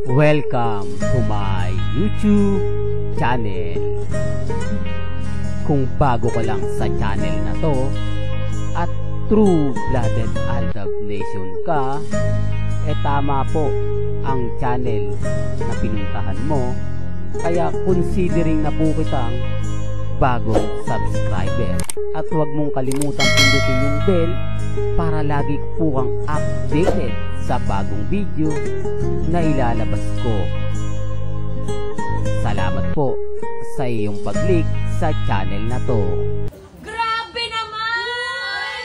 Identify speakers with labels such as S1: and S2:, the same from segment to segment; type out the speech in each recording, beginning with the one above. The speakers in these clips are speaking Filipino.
S1: Welcome to my YouTube channel. Kung bago ka lang sa channel na to at true-blooded Aldab Nation ka, tama po ang channel na pinuntahan mo. Kaya considering na po kitang bagong subscriber. At huwag mong kalimutan pindutin yung bell para lagi po kang updated sa bagong video na ilalabas ko. Salamat po sa iyong pag-click sa channel na to.
S2: Grabe naman!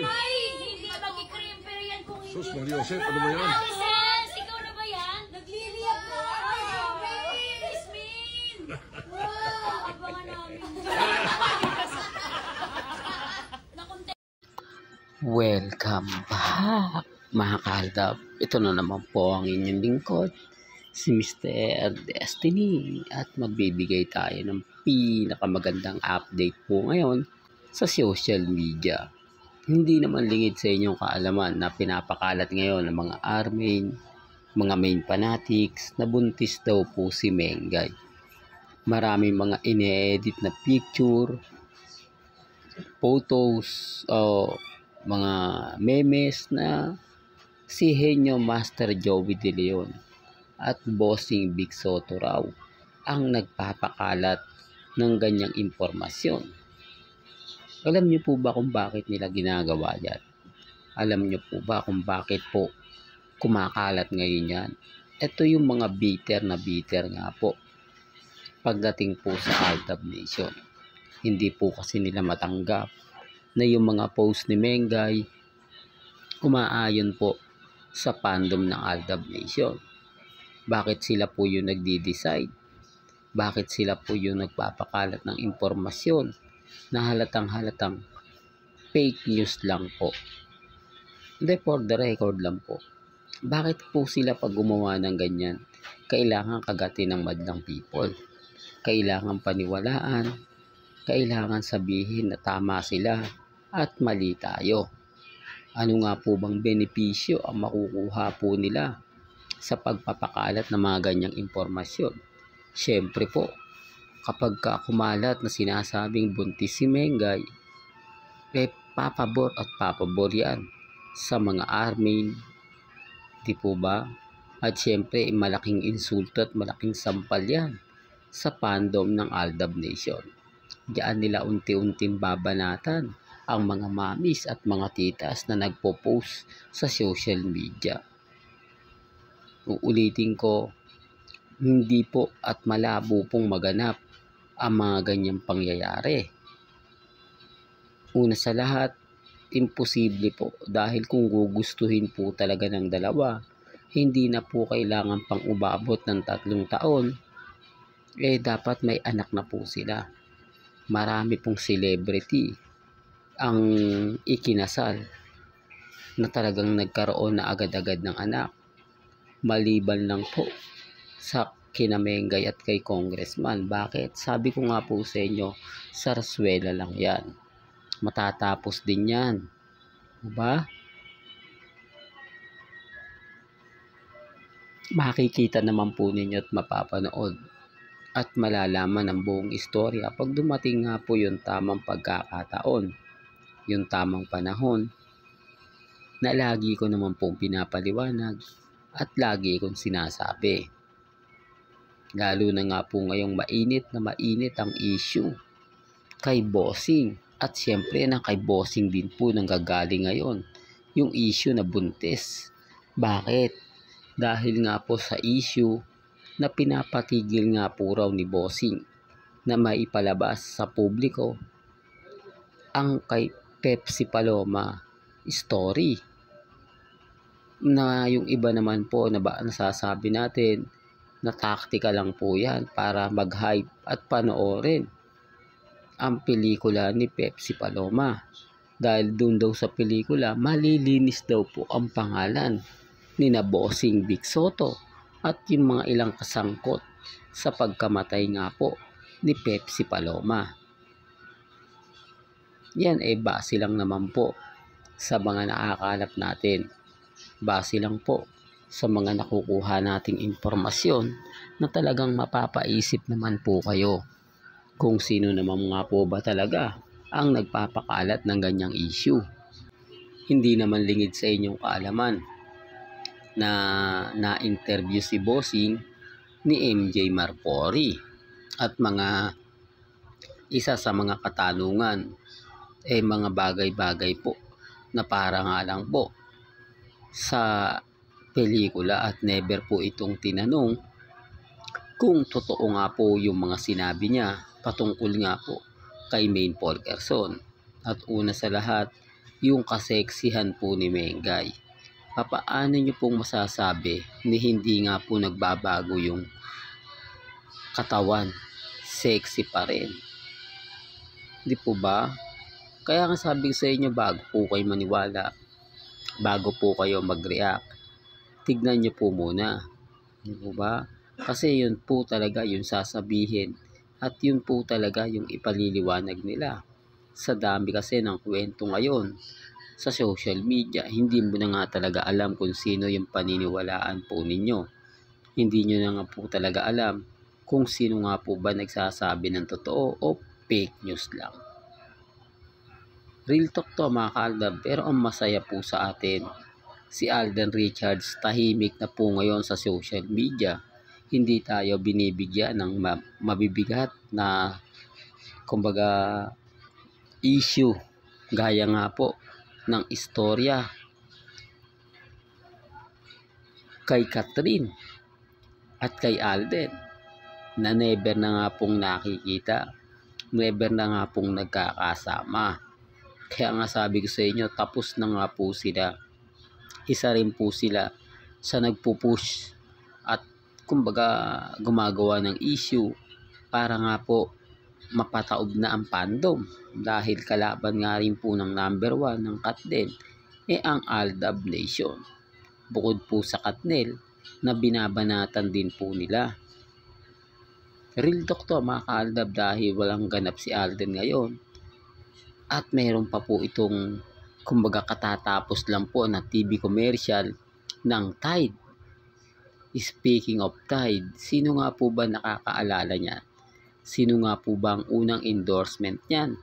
S2: Ay, hindi mag-i-creeper yan kung hindi.
S3: Sus, Maria Joseph, ano ba yan?
S2: Ate Sens, ikaw na ba yan? Nagliliyak ko. Ay, Yasmin! Wow, abangan namin.
S1: Welcome back mga kaaldab. Ito na naman po ang inyong lingkod, si Mr. Destiny, at magbibigay tayo ng pinakamagandang update po ngayon sa social media. Hindi naman lingid sa inyong kaalaman na pinapakalat ngayon ng mga army, mga main fanatics na buntis daw po si Mengay. Maraming mga ine-edit na picture, photos, mga memes na si Henyo Master Joey De Leon at Bossing Big Soto raw ang nagpapakalat ng ganyang impormasyon. Alam niyo po ba kung bakit nila ginagawa yan? Alam niyo po ba kung bakit po kumakalat ngayon yan? Ito yung mga bitter nga po pagdating po sa Aldab Nation. Hindi po kasi nila matanggap na yung mga post ni Mengay umaayon po sa fandom ng Aldab Nation. Bakit sila po yung nagdi-decide? Bakit sila po yung nagpapakalat ng impormasyon na halatang fake news lang po? Hindi, for the record lang po. Bakit po sila pag gumawa ng ganyan, kailangan kagatin ng madlang people? Kailangan paniwalaan, kailangan sabihin na tama sila at mali tayo. Ano nga po bang benepisyo ang makukuha po nila sa pagpapakalat ng mga ganyang impormasyon? Siyempre po, kapag kumalat na sinasabing buntis si Mengay, papabor at papabor yan sa mga army, di po ba? At siyempre, malaking insulto at malaking sampal yan sa fandom ng Aldab Nation. Diyan nila unti-unting babanatan ang mga mamis at mga titas na nagpo-post sa social media. Uulitin ko, hindi po at malabo pong maganap ang mga ganyang pangyayari. Una sa lahat, imposible po dahil kung gugustuhin po talaga ng dalawa, hindi na po kailangan pang umabot ng 3 taon, dapat may anak na po sila. Marami pong celebrity ang ikinasal na talagang nagkaroon na agad-agad ng anak. Maliban lang po sa kina Mengay at kay Congressman. Bakit? Sabi ko nga po sa inyo, sarsuela lang yan. Matatapos din yan. Diba? Makikita naman po ninyo at mapapanood at malalaman ang buong istorya pag dumating nga po yung tamang pagkakataon, yung tamang panahon na lagi ko naman pong pinapaliwanag at lagi kong sinasabi. Lalo na nga po ngayong mainit ang issue kay Bossing, at syempre na kay Bossing din po nanggagaling ngayon yung issue na buntis. Bakit? Dahil nga po sa issue na pinapatigil nga po raw ni Bossing na maipalabas sa publiko ang kay Pepsi Paloma story, na yung iba naman po na nasasabi natin na taktika lang po yan para mag-hype at panoorin ang pelikula ni Pepsi Paloma. Dahil dun daw sa pelikula, malilinis daw po ang pangalan ni na Bossing Big Soto at yung mga ilang kasangkot sa pagkamatay nga po ni Pepsi Paloma. Yan base lang naman po sa mga nakakalap natin. Base lang po sa mga nakukuha nating impormasyon na talagang mapapaisip naman po kayo kung sino naman nga po ba talaga ang nagpapakalat ng ganyang issue. Hindi naman lingid sa inyong kaalaman na na-interview si Bossing ni MJ Marfori at isa sa mga katanungan mga bagay-bagay po na para nga lang po sa pelikula at never po itong tinanong kung totoo nga po yung mga sinabi niya patungkol nga po kay Maine Fulkerson. At una sa lahat, yung kaseksihan po ni Mengay. Papaano niyo pong masasabi na hindi nga po nagbabago yung katawan? Sexy pa rin. Di po ba? Kaya nga sabi sa inyo, bago po kayo maniwala, bago po kayo mag-react, tignan niyo po muna. Di po ba? Kasi yun po talaga yung sasabihin at yun po talaga yung ipaliliwanag nila. Sa dami kasi ng kwento ngayon sa social media, hindi mo na nga talaga alam kung sino yung paniniwalaan po ninyo. Hindi nyo na nga po talaga alam kung sino nga po ba nagsasabi ng totoo o fake news lang. Real talk to mga kaaldab, pero ang masaya po sa atin, si Alden Richards tahimik na po ngayon sa social media. Hindi tayo binibigyan ng mabibigat na kumbaga issue gaya nga po ng istorya kay Catherine at kay Alden na never na nga pong nakikita, never na nga pong nagkakasama. Kaya nga sabi ko sa inyo, tapos na nga po sila. Isa rin po sila sa nagpupush at kumbaga gumagawa ng issue para nga po mapataob na ang fandom dahil kalaban nga rin po ng number 1 ng Katnel ang Aldab Nation. Bukod po sa Katnel na binabanatan din po nila. Real talk to mga kaaldab dahil walang ganap si Alden ngayon at mayroon pa po itong kumbaga katatapos lang po na TV commercial ng Tide. Speaking of Tide, sino nga po ba nakakaalala niyan? Sino nga po ba ang unang endorsement niyan?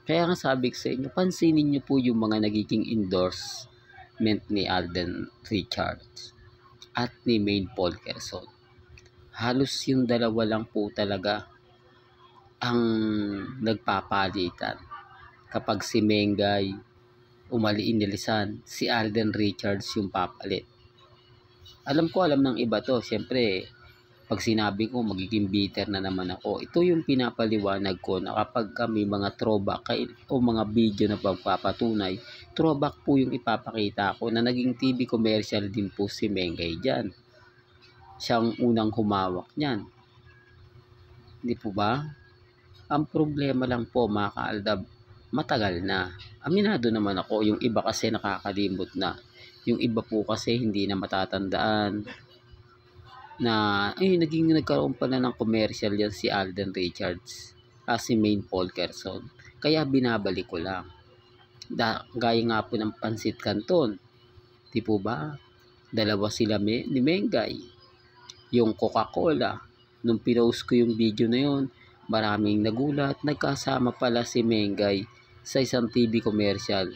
S1: Kaya nga sabi ko sa inyo, pansinin niyo po yung mga nagiging endorsement ni Alden Richards at ni Maine Fulkerson. Halos yung dalawa lang po talaga ang nagpapalitan. Kapag si Mengay inilisan, si Alden Richards yung papalit. Alam ng iba to, siyempre, pag sinabi ko magiging bitter na naman ako, ito yung pinapaliwanag ko na kapag may mga throwback o mga video na pagpapatunay, throwback po yung ipapakita ko na naging TV commercial din po si Mengay dyan. Siyang unang humawak niyan. Hindi po ba? Ang problema lang po mga kaaldab, matagal na. Aminado naman ako, yung iba kasi nakakalimot na. Yung iba po kasi hindi na matatandaan na nagkaroon pala ng commercial yan si Alden Richards si Maine Fulkerson. Kaya binabalik ko lang. Gaya nga po ng Pansit Canton. Di po ba? Dalawa sila ni Mengay. Yung Coca-Cola. Nung pinost ko yung video na yun, maraming nagulat. Nagkasama pala si Mengay sa isang TV commercial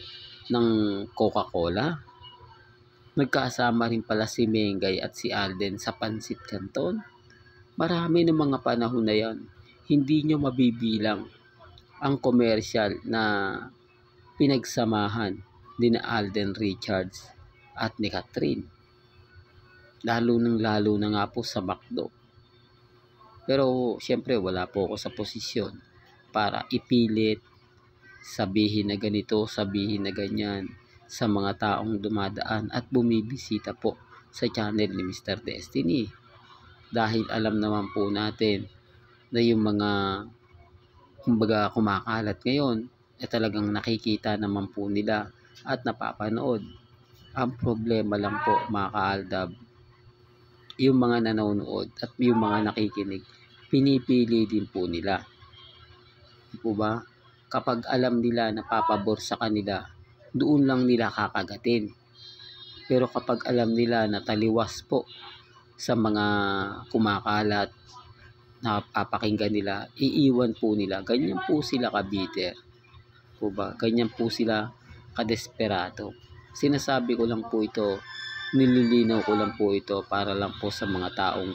S1: ng Coca-Cola. Nagkasama rin pala si Mengay at si Alden sa Pansit Canton. Marami ng mga panahon na yan. Hindi nyo mabibilang ang komersyal na pinagsamahan ni Alden Richards at ni Catherine. Lalo na nga po sa McDo. Pero siyempre wala po ako sa posisyon para ipilit, sabihin na ganito, sabihin na ganyan sa mga taong dumadaan at bumibisita po sa channel ni Mr. Destiny. Dahil alam naman po natin na yung mga kumbaga kumakalat ngayon talagang nakikita naman po nila at napapanood. Ang problema lang po mga kaaldab, yung mga nanonood at yung mga nakikinig, pinipili din po nila. Di po ba? Kapag alam nila na papabor sa kanila, doon lang nila kakagatin. Pero kapag alam nila na taliwas po sa mga kumakalat na papakinggan nila, iiwan po nila. Ganyan po sila kabiter. Po ba? Ganyan po sila kadesperado. Sinasabi ko lang po ito, nililinaw ko lang po ito para lang po sa mga taong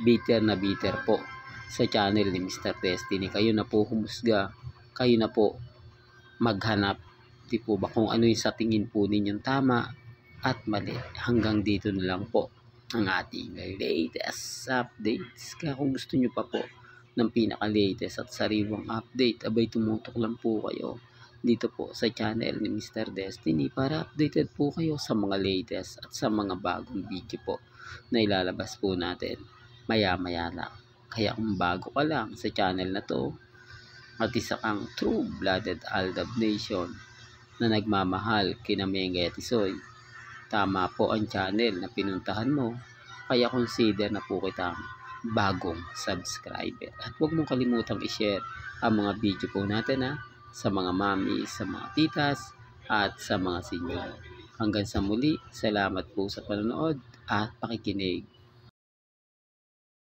S1: bitter po sa channel ni Mr. Destiny. Kayo na po humusga, kayo na po maghanap, di po ba, kung ano yung sa tingin po ninyong tama at mali. Hanggang dito na lang po ang ating latest updates. Kaya kung gusto nyo pa po ng pinaka-latest at sariwang update, abay tumutok lang po kayo dito po sa channel ni Mr. Destiny para updated po kayo sa mga latest at sa mga bagong video po na ilalabas po natin maya-maya lang. Kaya kung bago ka lang sa channel na to at isa kang true-blooded Aldab Nation na nagmamahal kina Mengay at Isoy, tama po ang channel na pinuntahan mo. Kaya consider na po kitang bagong subscriber. At huwag mong kalimutang i-share ang mga video po natin sa mga mami, sa mga titas, at sa mga senior. Hanggang sa muli, salamat po sa panonood at pakikinig.